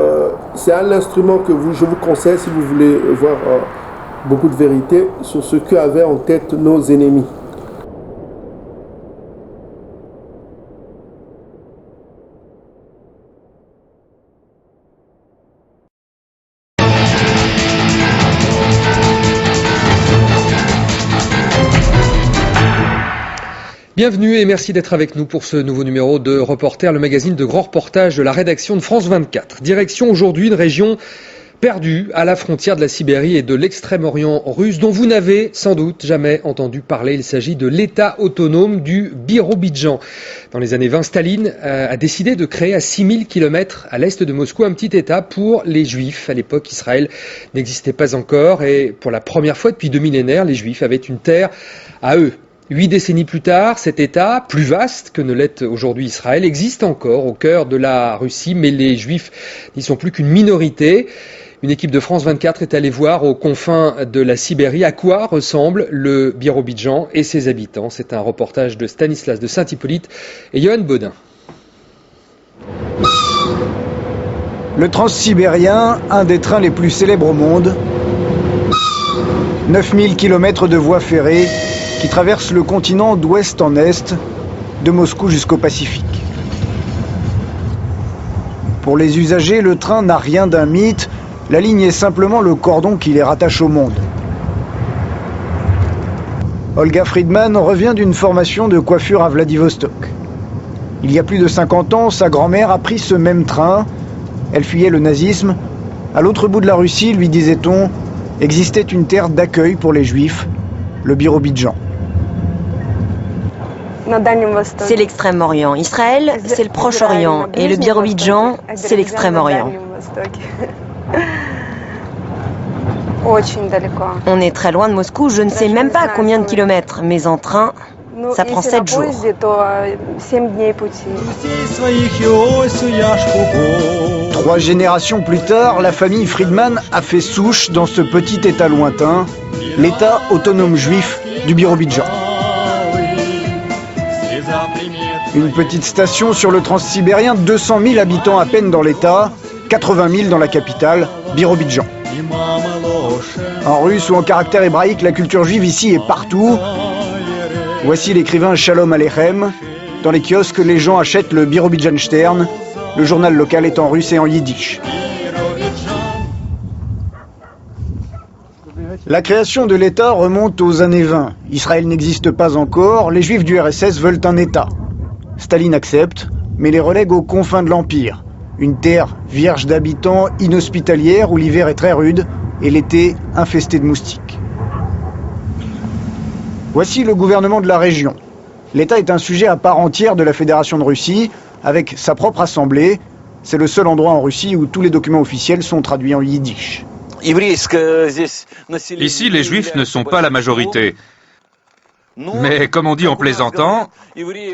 c'est un instrument que je vous conseille si vous voulez voir beaucoup de vérité sur ce qu'avaient en tête nos ennemis. Bienvenue et merci d'être avec nous pour ce nouveau numéro de Reporter, le magazine de grands reportages de la rédaction de France 24. Direction aujourd'hui une région perdue à la frontière de la Sibérie et de l'extrême-orient russe dont vous n'avez sans doute jamais entendu parler. Il s'agit de l'État autonome du Birobidjan. Dans les années 20, Staline a décidé de créer à 6000 km à l'est de Moscou un petit État pour les Juifs. À l'époque, Israël n'existait pas encore et pour la première fois depuis 2 millénaires, les Juifs avaient une terre à eux. 8 décennies plus tard, cet État, plus vaste que ne l'est aujourd'hui Israël, existe encore au cœur de la Russie, mais les Juifs n'y sont plus qu'une minorité. Une équipe de France 24 est allée voir aux confins de la Sibérie à quoi ressemble le Birobidjan et ses habitants. C'est un reportage de Stanislas de Saint-Hippolyte et Johan Baudin. Le transsibérien, un des trains les plus célèbres au monde. 9000 km de voies ferrées qui traverse le continent d'ouest en est, de Moscou jusqu'au Pacifique. Pour les usagers, le train n'a rien d'un mythe, la ligne est simplement le cordon qui les rattache au monde. Olga Friedman revient d'une formation de coiffure à Vladivostok. Il y a plus de 50 ans, sa grand-mère a pris ce même train. Elle fuyait le nazisme. À l'autre bout de la Russie, lui disait-on, existait une terre d'accueil pour les Juifs, le Birobidjan. C'est l'Extrême-Orient. Israël, c'est le Proche-Orient. Et le Birobidjan, c'est l'Extrême-Orient. On est très loin de Moscou, je ne sais même pas à combien de kilomètres, mais en train, ça prend 7 jours. 3 générations plus tard, la famille Friedman a fait souche dans ce petit État lointain, l'État autonome juif du Birobidjan. Une petite station sur le transsibérien, 200 000 habitants à peine dans l'État, 80 000 dans la capitale, Birobidjan. En russe ou en caractère hébraïque, la culture juive ici est partout. Voici l'écrivain Shalom Aleichem. Dans les kiosques, les gens achètent le Birobidjan Stern. Le journal local est en russe et en yiddish. La création de l'État remonte aux années 20. Israël n'existe pas encore, les Juifs du RSS veulent un État. Staline accepte, mais les relègue aux confins de l'Empire. Une terre vierge d'habitants, inhospitalière, où l'hiver est très rude et l'été infesté de moustiques. Voici le gouvernement de la région. L'État est un sujet à part entière de la Fédération de Russie, avec sa propre assemblée. C'est le seul endroit en Russie où tous les documents officiels sont traduits en yiddish. Ici, les Juifs ne sont pas la majorité. Mais comme on dit en plaisantant,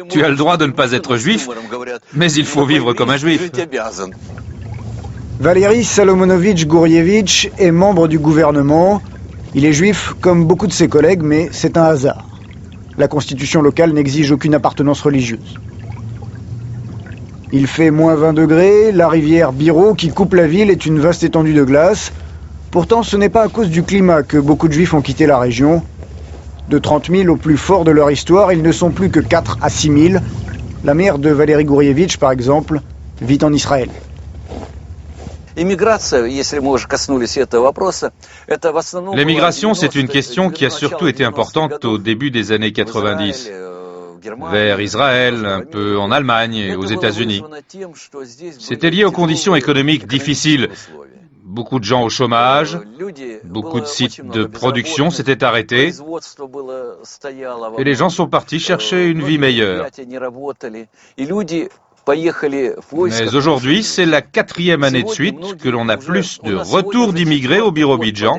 tu as le droit de ne pas être juif, mais il faut vivre comme un juif. Valery Salomonovitch Gourievitch est membre du gouvernement. Il est juif comme beaucoup de ses collègues, mais c'est un hasard. La constitution locale n'exige aucune appartenance religieuse. Il fait moins 20 degrés, la rivière Biro qui coupe la ville est une vaste étendue de glace. Pourtant, ce n'est pas à cause du climat que beaucoup de juifs ont quitté la région. De 30 000 au plus fort de leur histoire, ils ne sont plus que 4 à 6 000. La mère de Valery Gourievitch, par exemple, vit en Israël. L'émigration, c'est une question qui a surtout été importante au début des années 90, vers Israël, un peu en Allemagne et aux États-Unis. C'était lié aux conditions économiques difficiles. Beaucoup de gens au chômage, beaucoup de sites de production s'étaient arrêtés et les gens sont partis chercher une vie meilleure. Mais aujourd'hui, c'est la 4e année de suite que l'on a plus de retours d'immigrés au Birobidjan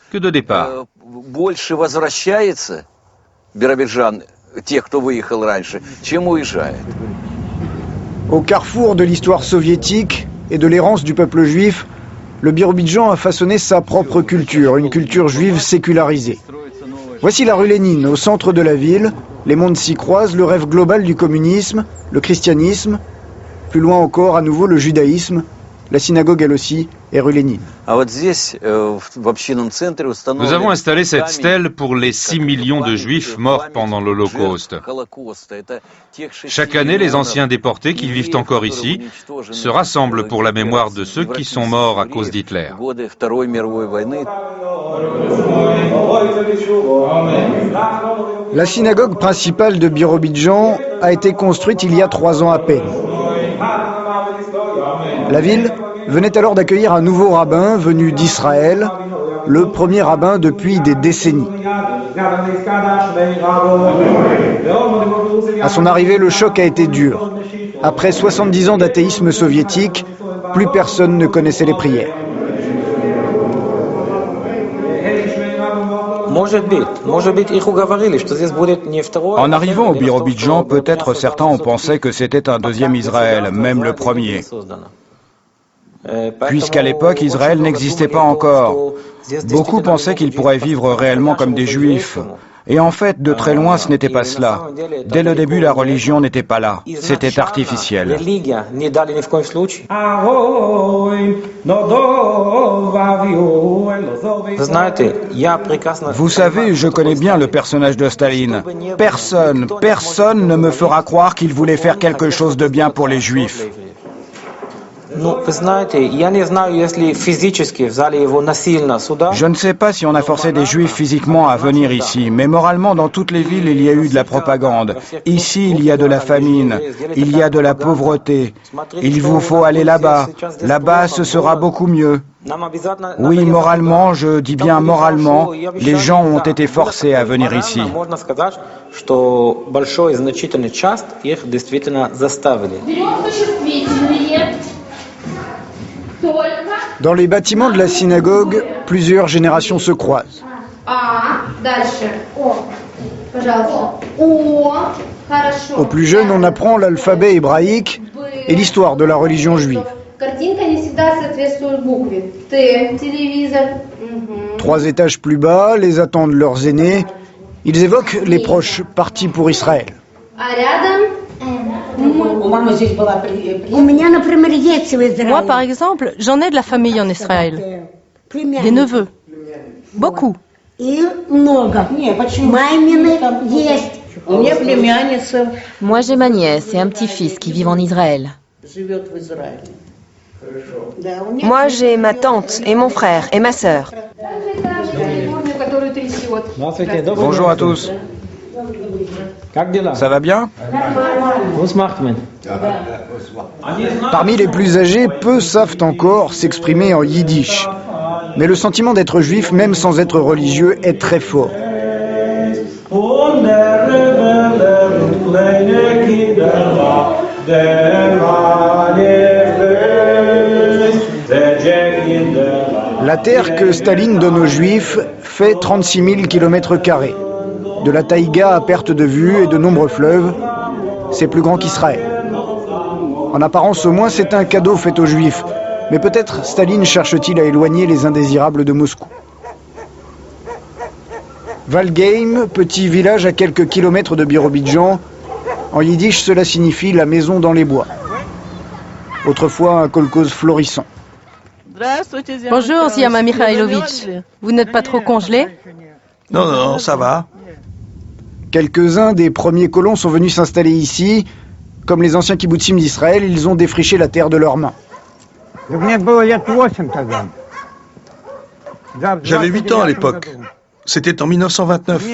que de départ. Au carrefour de l'histoire soviétique et de l'errance du peuple juif, le Birobidjan a façonné sa propre culture, une culture juive sécularisée. Voici la rue Lénine, au centre de la ville. Les mondes s'y croisent, le rêve global du communisme, le christianisme, plus loin encore, à nouveau, le judaïsme. La synagogue, elle aussi, est rue Lénine. Nous avons installé cette stèle pour les 6 millions de Juifs morts pendant l'Holocauste. Chaque année, les anciens déportés qui vivent encore ici se rassemblent pour la mémoire de ceux qui sont morts à cause d'Hitler. La synagogue principale de Birobidjan a été construite il y a 3 ans à peine. La ville venait alors d'accueillir un nouveau rabbin venu d'Israël, le premier rabbin depuis des décennies. À son arrivée, le choc a été dur. Après 70 ans d'athéisme soviétique, plus personne ne connaissait les prières. En arrivant au Birobidjan, peut-être certains ont pensé que c'était un deuxième Israël, même le premier. Puisqu'à l'époque, Israël n'existait pas encore. Beaucoup pensaient qu'ils pourraient vivre réellement comme des Juifs. Et en fait, de très loin, ce n'était pas cela. Dès le début, la religion n'était pas là. C'était artificiel. Vous savez, je connais bien le personnage de Staline. Personne ne me fera croire qu'il voulait faire quelque chose de bien pour les Juifs. Je ne sais pas si on a forcé des Juifs physiquement à venir ici, mais moralement, dans toutes les villes, il y a eu de la propagande. Ici, il y a de la famine, il y a de la pauvreté. Il vous faut aller là-bas. Là-bas, ce sera beaucoup mieux. Oui, moralement, je dis bien moralement, les gens ont été forcés à venir ici. Dans les bâtiments de la synagogue, plusieurs générations se croisent. Aux plus jeunes, on apprend l'alphabet hébraïque et l'histoire de la religion juive. 3 étages plus bas, les attendent leurs aînés. Ils évoquent les proches partis pour Israël. Moi, par exemple, j'en ai de la famille en Israël. Des neveux. Beaucoup. Moi, j'ai ma nièce et un petit-fils qui vivent en Israël. Moi, j'ai ma tante et mon frère et ma sœur. Bonjour à tous. Ça va bien? Parmi les plus âgés, peu savent encore s'exprimer en yiddish. Mais le sentiment d'être juif, même sans être religieux, est très fort. La terre que Staline donne aux Juifs fait 36 000 km². De la taïga à perte de vue et de nombreux fleuves, c'est plus grand qu'Israël. En apparence au moins, c'est un cadeau fait aux Juifs. Mais peut-être Staline cherche-t-il à éloigner les indésirables de Moscou. Valgeim, petit village à quelques kilomètres de Birobidjan. En yiddish, cela signifie la maison dans les bois. Autrefois un kolkhoz florissant. Bonjour, Ziama Mikhailovitch. Vous n'êtes pas trop congelé? Non, ça va. Quelques-uns des premiers colons sont venus s'installer ici. Comme les anciens kibbutzim d'Israël, ils ont défriché la terre de leurs mains. J'avais 8 ans à l'époque. C'était en 1929.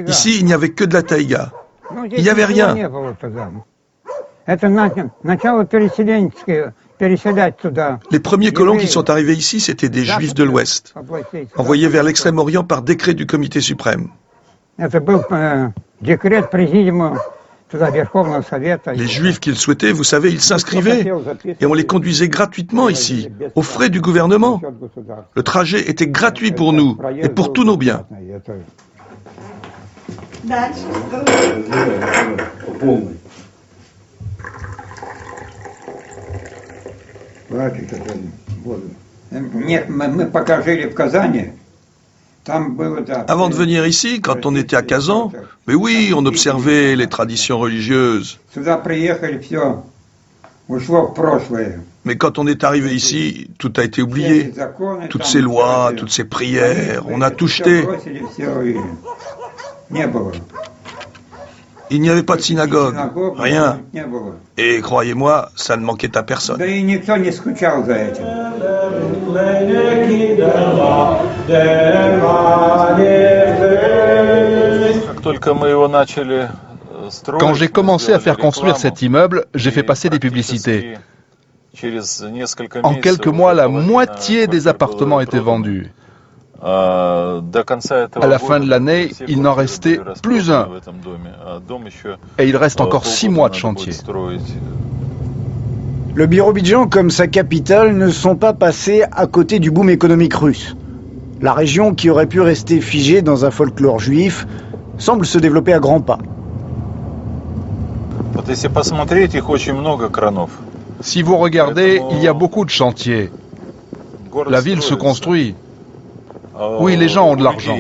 Ici, il n'y avait que de la taïga. Il n'y avait rien. Les premiers colons qui sont arrivés ici, c'étaient des Juifs de l'Ouest, envoyés vers l'Extrême-Orient par décret du Comité suprême. Les Juifs qu'ils souhaitaient, vous savez, ils s'inscrivaient et on les conduisait gratuitement ici, aux frais du gouvernement. Le trajet était gratuit pour nous et pour tous nos biens. Avant de venir ici, quand on était à Kazan, mais oui, on observait les traditions religieuses. Mais quand on est arrivé ici, tout a été oublié. Toutes ces lois, toutes ces prières, on a tout jeté. Il n'y avait pas de synagogue, rien. Et croyez-moi, ça ne manquait à personne. Quand j'ai commencé à faire construire cet immeuble, j'ai fait passer des publicités. En quelques mois, la moitié des appartements étaient vendus. À la fin de l'année, il n'en restait plus un. Et il reste encore 6 mois de chantier. Le Birobidjan, comme sa capitale, ne sont pas passés à côté du boom économique russe. La région, qui aurait pu rester figée dans un folklore juif, semble se développer à grands pas. Si vous regardez, il y a beaucoup de chantiers. La ville se construit. Oui, les gens ont de l'argent.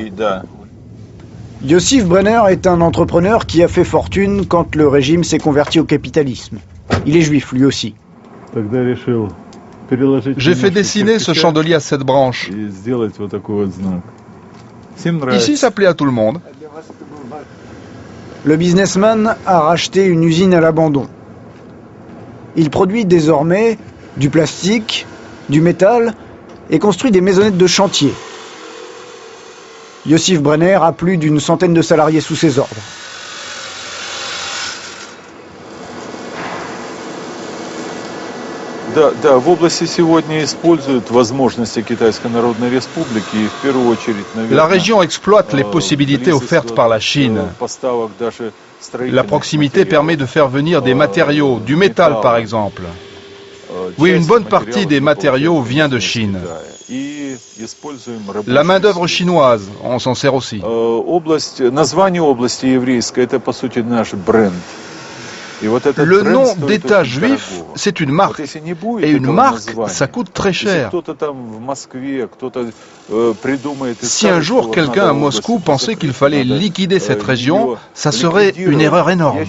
Yossif Brenner est un entrepreneur qui a fait fortune quand le régime s'est converti au capitalisme. Il est juif, lui aussi. J'ai fait dessiner ce chandelier à 7 branches. Ici, ça plaît à tout le monde. Le businessman a racheté une usine à l'abandon. Il produit désormais du plastique, du métal et construit des maisonnettes de chantier. Yossif Brenner a plus d'une centaine de salariés sous ses ordres. La région exploite les possibilités offertes par la Chine. La proximité permet de faire venir des matériaux, du métal par exemple. Oui, une bonne partie des matériaux vient de Chine. La main-d'œuvre chinoise, on s'en sert aussi. Le nom d'État juif, c'est une marque. Et une marque, ça coûte très cher. Si un jour quelqu'un à Moscou pensait qu'il fallait liquider cette région, ça serait une erreur énorme.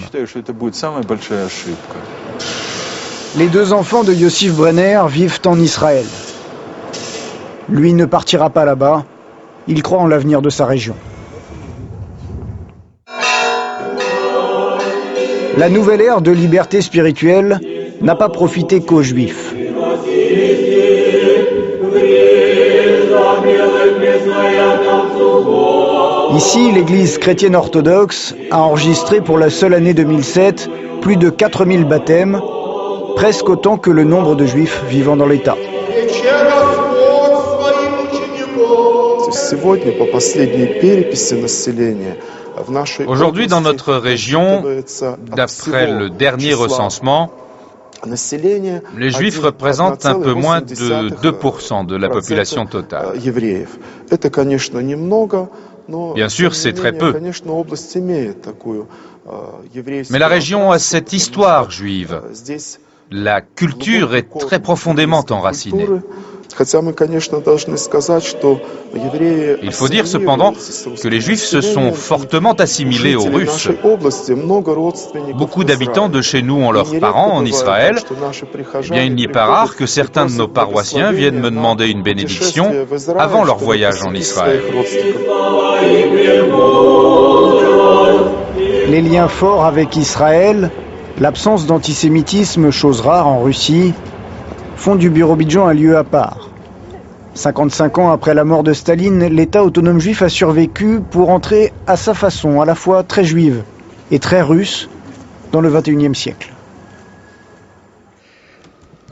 Les 2 enfants de Yossif Brenner vivent en Israël. Lui ne partira pas là-bas. Il croit en l'avenir de sa région. La nouvelle ère de liberté spirituelle n'a pas profité qu'aux Juifs. Ici, l'Église chrétienne orthodoxe a enregistré pour la seule année 2007 plus de 4000 baptêmes, presque autant que le nombre de Juifs vivant dans l'État. Aujourd'hui, dans notre région, d'après le dernier recensement, les Juifs représentent un peu moins de 2% de la population totale. Bien sûr, c'est très peu. Mais la région a cette histoire juive. La culture est très profondément enracinée. Il faut dire cependant que les Juifs se sont fortement assimilés aux Russes. Beaucoup d'habitants de chez nous ont leurs parents en Israël. Eh bien, il n'est pas rare que certains de nos paroissiens viennent me demander une bénédiction avant leur voyage en Israël. Les liens forts avec Israël, l'absence d'antisémitisme, chose rare en Russie, font du Birobidjan un lieu à part. 55 ans après la mort de Staline, l'État autonome juif a survécu pour entrer à sa façon, à la fois très juive et très russe, dans le XXIe siècle.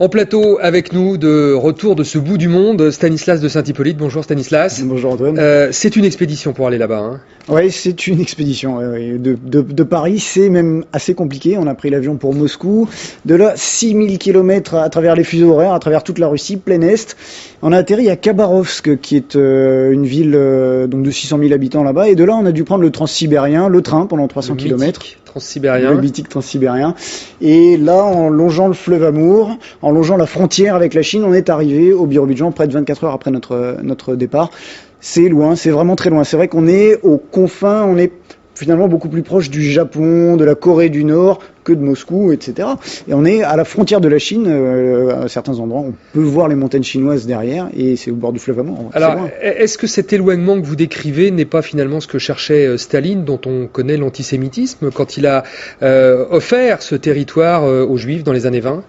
En plateau avec nous, de retour de ce bout du monde, Stanislas de Saint-Hippolyte. Bonjour Stanislas. Bonjour Antoine. C'est une expédition pour aller là-bas. Hein. Oui, c'est une expédition. De Paris, c'est même assez compliqué. On a pris l'avion pour Moscou. De là, 6000 km à travers les fuseaux horaires, à travers toute la Russie, plein Est. On a atterri à Khabarovsk, qui est une ville donc de 600 000 habitants là-bas. Et de là, on a dû prendre le transsibérien, le train pendant 300 km. Transsibérien. Le mythique transsibérien. Et là, en longeant le fleuve Amour, en longeant la frontière avec la Chine, on est arrivé au Birobidjan près de 24 heures après notre départ. C'est loin, c'est vraiment très loin. C'est vrai qu'on est aux confins, on est finalement beaucoup plus proche du Japon, de la Corée du Nord que de Moscou, etc. Et on est à la frontière de la Chine, à certains endroits. On peut voir les montagnes chinoises derrière, et c'est au bord du fleuve Amour. Alors, est-ce que cet éloignement que vous décrivez n'est pas finalement ce que cherchait Staline, dont on connaît l'antisémitisme, quand il a offert ce territoire aux Juifs dans les années 20 ?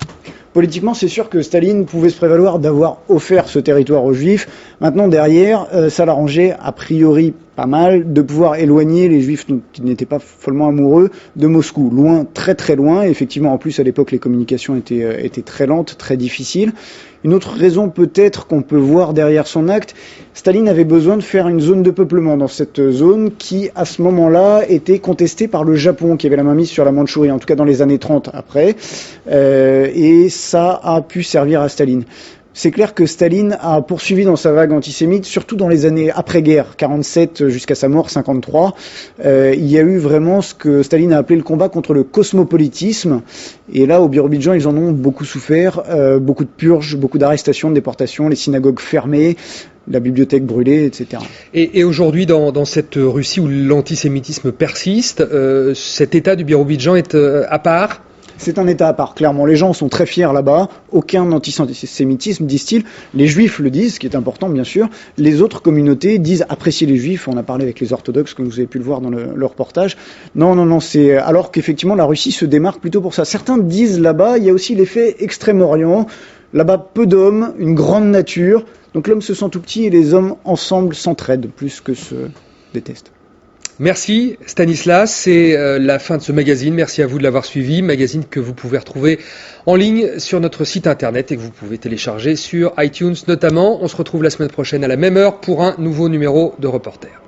Politiquement, c'est sûr que Staline pouvait se prévaloir d'avoir offert ce territoire aux Juifs. Maintenant, derrière, ça l'arrangeait a priori pas mal de pouvoir éloigner les Juifs qui n'étaient pas follement amoureux de Moscou. Loin, très très loin. Effectivement, en plus, à l'époque, les communications étaient très lentes, très difficiles. Une autre raison peut-être qu'on peut voir derrière son acte, Staline avait besoin de faire une zone de peuplement dans cette zone qui, à ce moment-là, était contestée par le Japon, qui avait la main mise sur la Mandchourie, en tout cas dans les années 30 après, et ça a pu servir à Staline. C'est clair que Staline a poursuivi dans sa vague antisémite, surtout dans les années après-guerre, 47 jusqu'à sa mort, 53. Il y a eu vraiment ce que Staline a appelé le combat contre le cosmopolitisme. Et là, au Birobidjan, ils en ont beaucoup souffert. Beaucoup de purges, beaucoup d'arrestations, de déportations, les synagogues fermées, la bibliothèque brûlée, etc. Et aujourd'hui, dans cette Russie où l'antisémitisme persiste, cet état du Birobidjan est à part ? C'est un état à part, clairement. Les gens sont très fiers là-bas. Aucun antisémitisme, disent-ils. Les juifs le disent, ce qui est important, bien sûr. Les autres communautés disent apprécier les juifs. On a parlé avec les orthodoxes, comme vous avez pu le voir dans le reportage. Non, c'est alors qu'effectivement, la Russie se démarque plutôt pour ça. Certains disent là-bas, il y a aussi l'effet Extrême-Orient. Là-bas, peu d'hommes, une grande nature. Donc l'homme se sent tout petit et les hommes ensemble s'entraident plus que se détestent. Merci Stanislas, c'est la fin de ce magazine. Merci à vous de l'avoir suivi. Magazine que vous pouvez retrouver en ligne sur notre site internet et que vous pouvez télécharger sur iTunes notamment. On se retrouve la semaine prochaine à la même heure pour un nouveau numéro de Reporter.